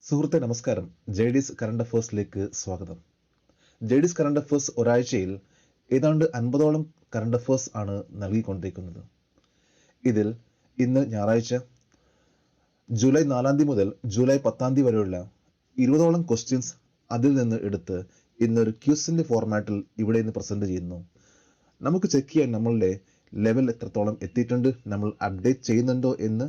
സുഹൃത്തെ നമസ്കാരം. ജെഡിസ് കറണ്ട് അഫേഴ്സിലേക്ക് സ്വാഗതം. ജെഡിസ് കറണ്ട് അഫേഴ്സ് ഒരാഴ്ചയിൽ ഏതാണ്ട് 50ഓളം കറണ്ട് അഫേഴ്സ് ആണ് നൽകിക്കൊണ്ടിരിക്കുന്നത്. ഇതിൽ ഇന്ന് ഞായറാഴ്ച ജൂലൈ 4 മുതൽ ജൂലൈ 10 വരെയുള്ള 20ഓളം ക്വസ്റ്റ്യൻസ് അതിൽ നിന്ന് എടുത്ത് ഇന്നൊരു ക്യൂസിന്റെ ഫോർമാറ്റിൽ ഇവിടെ നിന്ന് പ്രസന്റ് ചെയ്യുന്നു. നമുക്ക് ചെക്ക് ചെയ്യാൻ നമ്മളുടെ ലെവൽ എത്രത്തോളം എത്തിയിട്ടുണ്ട്, നമ്മൾ അപ്ഡേറ്റ് ചെയ്യുന്നുണ്ടോ എന്ന്.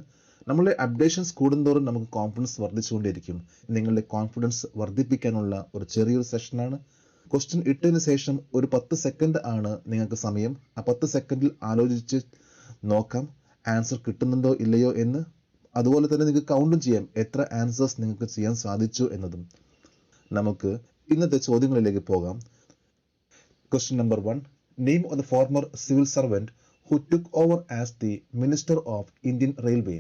നമ്മളുടെ അപ്ഡേഷൻസ് കൂടുന്തോറും നമുക്ക് കോൺഫിഡൻസ് വർദ്ധിച്ചുകൊണ്ടിരിക്കും. നിങ്ങളുടെ കോൺഫിഡൻസ് വർദ്ധിപ്പിക്കാനുള്ള ഒരു ചെറിയൊരു സെഷനാണ്. ക്വസ്റ്റ്യൻ ഇട്ടതിന് ശേഷം ഒരു 10 സെക്കൻഡ് ആണ് നിങ്ങൾക്ക് സമയം. ആ 10 സെക്കൻഡിൽ ആലോചിച്ച് നോക്കാം ആൻസർ കിട്ടുന്നുണ്ടോ ഇല്ലയോ എന്ന്. അതുപോലെ തന്നെ നിങ്ങൾക്ക് കൗണ്ടും ചെയ്യാം എത്ര ആൻസേഴ്സ് നിങ്ങൾക്ക് ചെയ്യാൻ സാധിച്ചു എന്നതും. നമുക്ക് ഇന്നത്തെ ചോദ്യങ്ങളിലേക്ക് പോകാം. Question number 1. Name of the former civil servant who took over as the Minister of Indian Railway.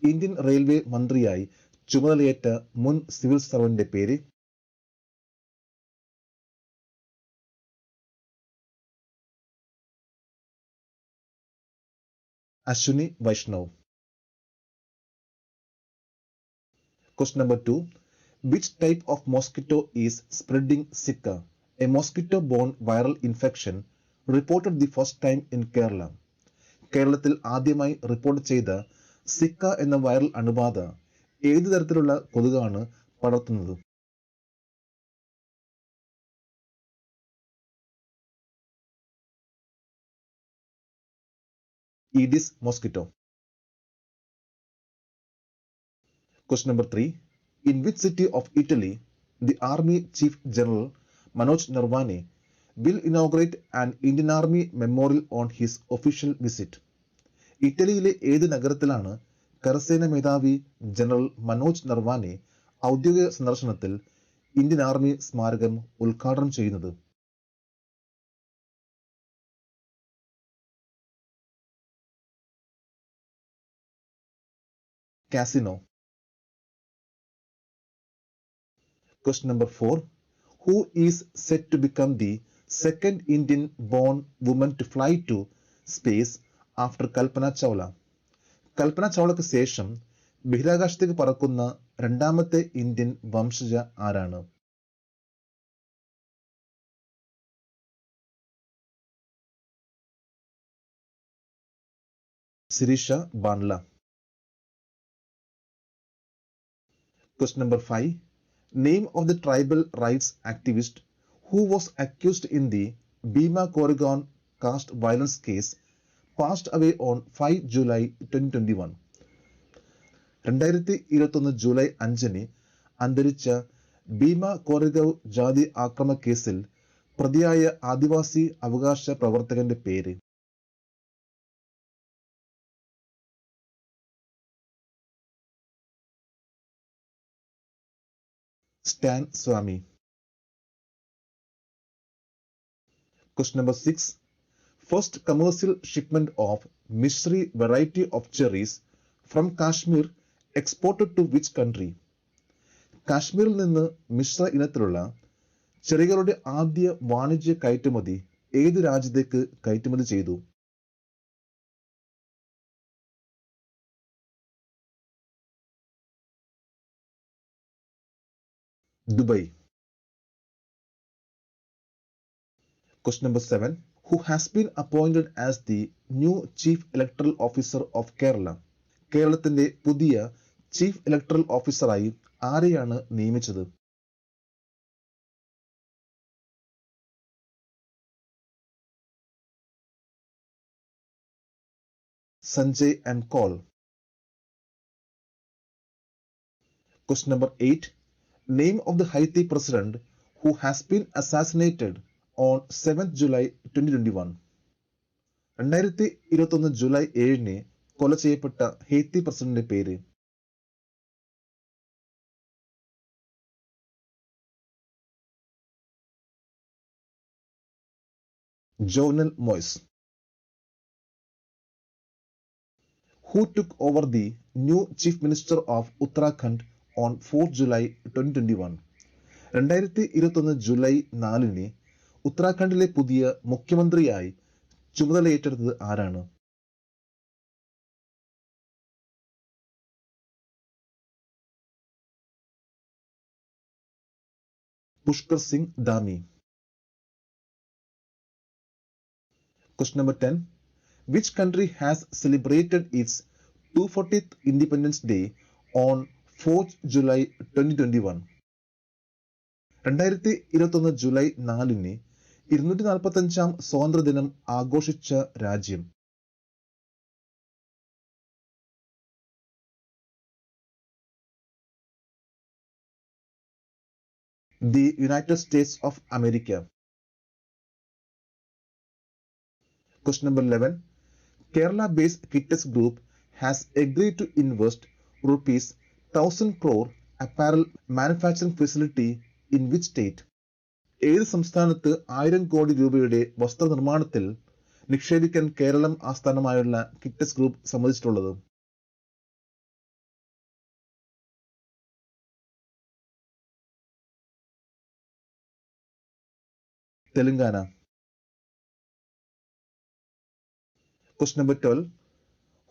Indian railway മന്ത്രിയായി ചുമതലയേറ്റ മുൻ സിവിൽ സർവന്റിന്റെ പേര്. Ashwini Vaishnav. Question number 2. Which type of mosquito is spreading Zika, a mosquito-borne viral infection reported the first time in Kerala? കേരളത്തിൽ ആദ്യമായി report ചെയ്ത Zika എന്ന viral അണുബാധ ഏത് തരത്തിലുള്ള കൊതുകാണ് പടർത്തുന്നത്? Aedes mosquito. Question number 3. In which city of Italy the Army Chief General Manoj Nirvane will inaugurate an Indian Army memorial on his official visit? ഇറ്റലിയിലെ ഏത് നഗരത്തിലാണ് കരസേന മേധാവി ജനറൽ മനോജ് നർവാനെ ഔദ്യോഗിക സന്ദർശനത്തിൽ ഇന്ത്യൻ ആർമി സ്മാരകം ഉദ്ഘാടനം ചെയ്യുന്നത്? Casino. Question number 4. Who is set to become the second Indian born woman to fly to space after Kalpana Chawla? കൽപ്പന ചൗളയ്ക്ക് ശേഷം ബഹിരാകാശത്തേക്ക് പറക്കുന്ന രണ്ടാമത്തെ ഇന്ത്യൻ വംശജ ആരാണ്? Sirisha ബാൻല. Question number 5. Name of the tribal rights activist who was accused in the Bhima Koregaon caste violence case passed away on 5 July 2021. 2021 July 5 അന്തരിച്ച ഭീമ കോറെഗാവ് ജാതി ആക്രമണ കേസിൽ പ്രതിയായ ആദിവാസി അവകാശ പ്രവർത്തകന്റെ പേര്? Stan Swami. Question number 6. First commercial shipment of Mishri variety of cherries from Kashmir exported to which country? കാശ്മീരിൽ നിന്ന് മിശ്ര ഇനത്തിലുള്ള ചെറികളുടെ ആദ്യ വാണിജ്യ കയറ്റുമതി ഏത് രാജ്യത്തേക്ക് കയറ്റുമതി ചെയ്തു? Dubai. Question number 7. Who has been appointed as the new Chief Electoral Officer of Kerala? കേരളത്തിന്റെ പുതിയ ചീഫ് ഇലക്ടറൽ ഓഫീസറായി ആരെയാണ് നിയമിച്ചത്? Sanjay M call. Question number 8. Name of the Haiti president who has been assassinated on 7th July 2021. 2021 July 7 കൊല ചെയ്യപ്പെട്ട Haiti പ്രസിഡന്റിന്റെ പേര്? ജോവനൽ മോയ്സ്. Who took over the new Chief Minister of Uttarakhand on 4th July 2021? 2021 July 4 ഉത്തരാഖണ്ഡിലെ പുതിയ മുഖ്യമന്ത്രിയായി ചുമതലയേറ്റെടുത്തത് ആരാണ്? Pushkar Singh Dhami. Question number 10. Which country has celebrated its 240th Independence Day on 4th July 2021? 2021 July 4-ന് 245-ാം സ്വാതന്ത്ര്യദിനം ആഘോഷിച്ച രാജ്യം? The United States of America. Question number 11. Kerala-based Kites Group has agreed to invest rupees 1,000 crore apparel manufacturing facility in which state? ഏത് സംസ്ഥാനത്ത് 1000 കോടി രൂപയുടെ വസ്ത്രനിർമ്മാണത്തിൽ നിക്ഷേപിക്കാൻ കേരളം ആസ്ഥാനമായുള്ള Kitex group സമ്മതിച്ചിട്ടുള്ളത്? Telangana. Question number 12.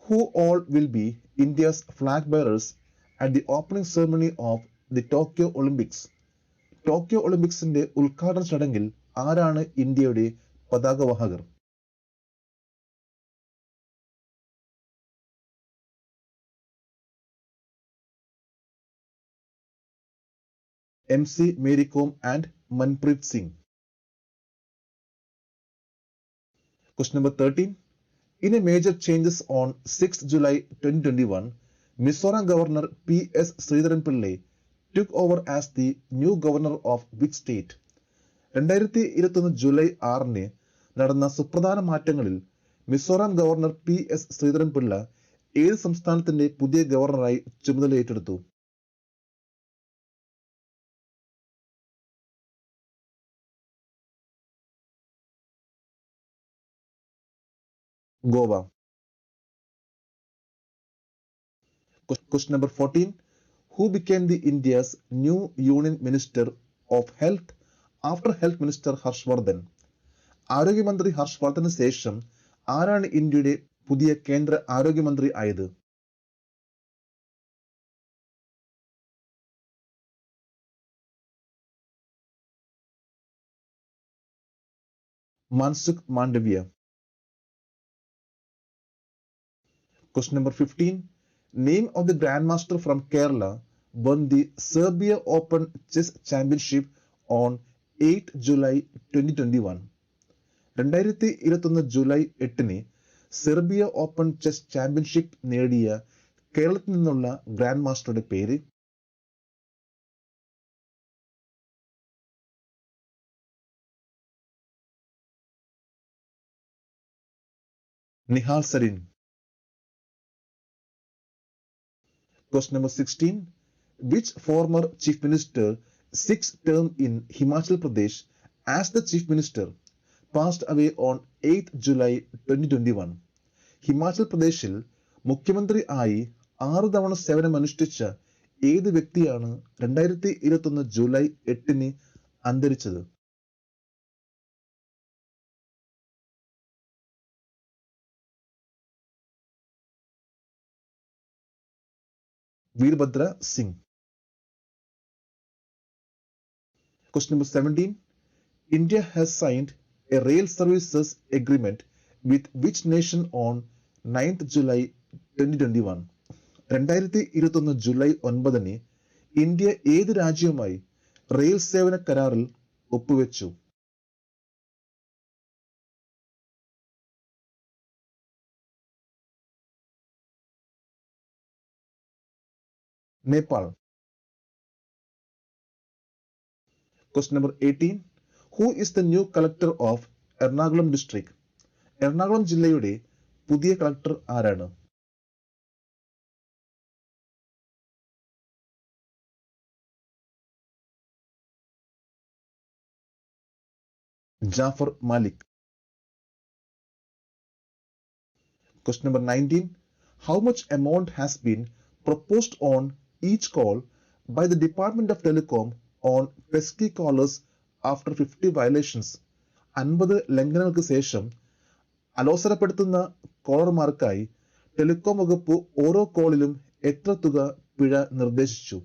Who all will be India's flag bearers at the opening ceremony of the Tokyo Olympics? Tokyo ഒളിമ്പിക്സിന്റെ ഉദ്ഘാടന ചടങ്ങിൽ ആരാണ് ഇന്ത്യയുടെ പതാകവാഹകർ? MC Mary Kom and Manpreet Singh. Question number 13. In a major changes on 6th July 2021, Mizoram Governor P.S. Sridharan Pillai took over as the new governor of which state? 2021 July 6-ന് നടന്ന സുപ്രധാന മാറ്റങ്ങളിൽ Mizoram governor P.S. Sreedharan Pillai ഏത് സംസ്ഥാനത്തിന്റെ പുതിയ ഗവർണറായി ചുമതലയേറ്റെടുത്തു? Goa. Question number 14. Who became the India's new Union Minister of Health after Health Minister Harshvardhan? ആരോഗ്യമന്ത്രി ഹർഷവർദ്ധന് ശേഷം ആരാണ് ഇന്ത്യയുടെ പുതിയ കേന്ദ്ര ആരോഗ്യമന്ത്രി ആയത്? Mansukh Mandaviya. Question number 15. Name of the Grandmaster from Kerala won the Serbia Open Chess Championship on 8 July 2021. 2021 July 8-ന് Serbia open chess championship നേടിയ കേരളത്തിൽ നിന്നുള്ള ഗ്രാൻഡ് മാസ്റ്ററുടെ പേര്? Nihal Zareen. Question number 16. Which former chief minister, sixth term in Himachal Pradesh as the chief minister, passed away on 8th July 2021? Himachal പ്രദേശിൽ മുഖ്യമന്ത്രി ആയി 6 തവണ സേവനമനുഷ്ഠിച്ച ഏത് വ്യക്തിയാണ് 2021 ജൂലൈ 8-ന് അന്തരിച്ചത്? Virbhadra Singh. Question number 17. India has signed a rail services agreement with which nation on 9th July 2021? 2021 July 9-ന് India ഏത് രാജ്യവുമായി rail സേവന കരാറിൽ ഒപ്പുവെച്ചു? Nepal. Question number 18. Who is the new collector of Ernakulam district? Ernakulam ജില്ലയുടെ പുതിയ കളക്ടർ ആരാണ്? Jafar Malik. Question number 19. How much amount has been proposed on each call by the Department of Telecom on pesky callers after 50 violations? 50 ലംഘനങ്ങൾക്ക് ശേഷം അലോസരപ്പെടുത്തുന്ന കോളർമാർക്കായി telecom വകുപ്പ് ഓരോ കോളിലും എത്ര തുക പിഴ നിർദ്ദേശിച്ചു?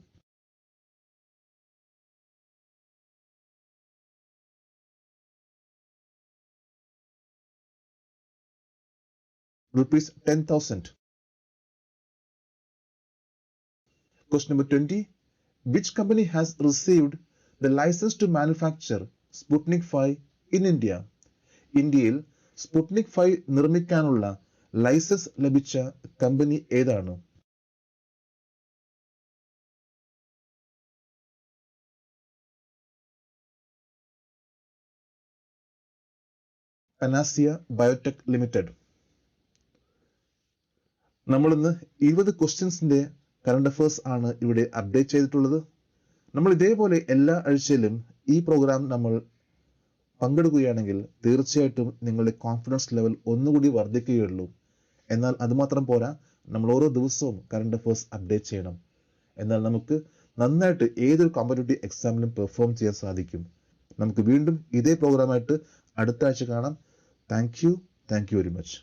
rupees 10,000. Question number 20. Which company has received the license to manufacture Sputnik 5 in India? ഇന്ത്യയിൽ Sputnik 5 നിർമ്മിക്കാനുള്ള licence ലഭിച്ച കമ്പനി ഏതാണ്? പനാസിയ ബയോടെക് ലിമിറ്റഡ്. നമ്മളിന്ന് 20 ക്വസ്റ്റ്യൻസിന്റെ കറണ്ട് അഫയേഴ്സ് ആണ് ഇവിടെ അപ്ഡേറ്റ് ചെയ്തിട്ടുള്ളത്. നമ്മൾ ഇതേപോലെ എല്ലാ ആഴ്ചയിലും ഈ പ്രോഗ്രാം നമ്മൾ പങ്കെടുക്കുകയാണെങ്കിൽ തീർച്ചയായിട്ടും നിങ്ങളുടെ കോൺഫിഡൻസ് ലെവൽ ഒന്നുകൂടി വർദ്ധിക്കുകയുള്ളൂ. എന്നാൽ അതുമാത്രം പോരാ, നമ്മൾ ഓരോ ദിവസവും കറണ്ട് അഫയേഴ്സ് അപ്ഡേറ്റ് ചെയ്യണം. എന്നാൽ നമുക്ക് നന്നായിട്ട് ഏതൊരു കോമ്പറ്റേറ്റീവ് എക്സാമിലും പെർഫോം ചെയ്യാൻ സാധിക്കും. നമുക്ക് വീണ്ടും ഇതേ പ്രോഗ്രാമായിട്ട് അടുത്ത ആഴ്ച കാണാം. Thank you very much.